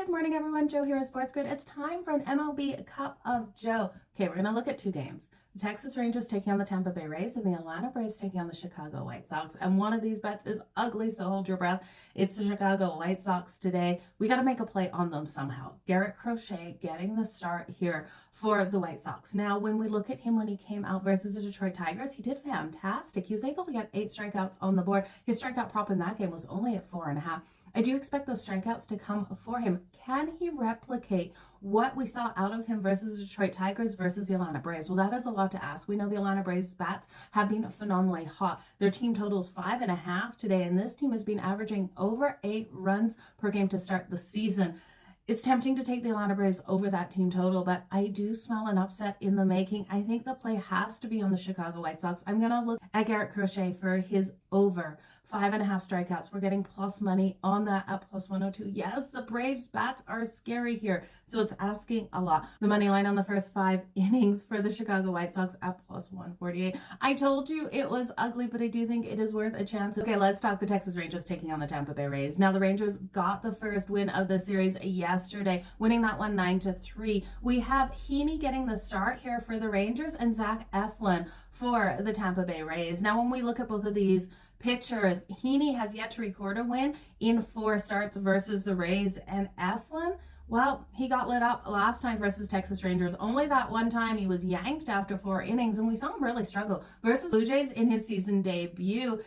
Good morning, everyone. Jo here at Sports Grid. It's time for an MLB Cup of Joe. Okay, we're going to look at two games. The Texas Rangers taking on the Tampa Bay Rays and the Atlanta Braves taking on the Chicago White Sox. And one of these bets is ugly, so hold your breath. It's the Chicago White Sox today. We got to make a play on them somehow. Garrett Crochet getting the start here for the White Sox. Now, when we look at him when he came out versus the Detroit Tigers, he did fantastic. He was able to get 8 strikeouts on the board. His strikeout prop in that game was only at 4.5. I do expect those strikeouts to come for him. Can he replicate what we saw out of him versus the Detroit Tigers versus the Atlanta Braves? Well, that is a lot to ask. We know the Atlanta Braves bats have been phenomenally hot. Their team total is 5.5 today, and this team has been averaging over 8 runs per game to start the season. It's tempting to take the Atlanta Braves over that team total, but I do smell an upset in the making. I think the play has to be on the Chicago White Sox. I'm going to look at Garrett Crochet for his over 5.5 strikeouts. We're getting plus money on that at plus 102. Yes, the Braves bats are scary here, so it's asking a lot. The money line on the first 5 innings for the Chicago White Sox at plus 148. I told you it was ugly, but I do think it is worth a chance. Okay, let's talk the Texas Rangers taking on the Tampa Bay Rays. Now, the Rangers got the first win of the series yesterday, winning that one 9-3. We have Heaney getting the start here for the Rangers and Zach Eflin for the Tampa Bay Rays. Now, when we look at both of these pitchers, Heaney has yet to record a win in 4 starts versus the Rays, and Eflin, well, he got lit up last time versus Texas Rangers. Only that one time he was yanked after 4 innings, and we saw him really struggle versus Blue Jays in his season debut.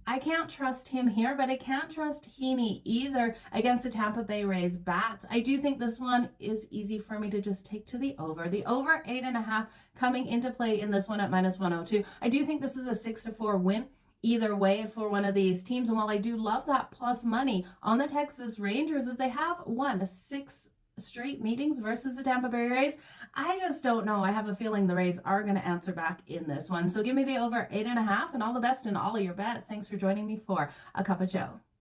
I can't trust him here, but I can't trust Heaney either against the Tampa Bay Rays bats. I do think this one is easy for me to just take to the over. The over 8.5 coming into play in this one at minus 102. I do think this is a 6-4 win either way for one of these teams. And while I do love that plus money on the Texas Rangers, as they have won 6 straight meetings versus the Tampa Bay Rays, I just don't know. I have a feeling the Rays are going to answer back in this one. So give me the over 8.5 and all the best in all of your bets. Thanks for joining me for a Cup of Joe.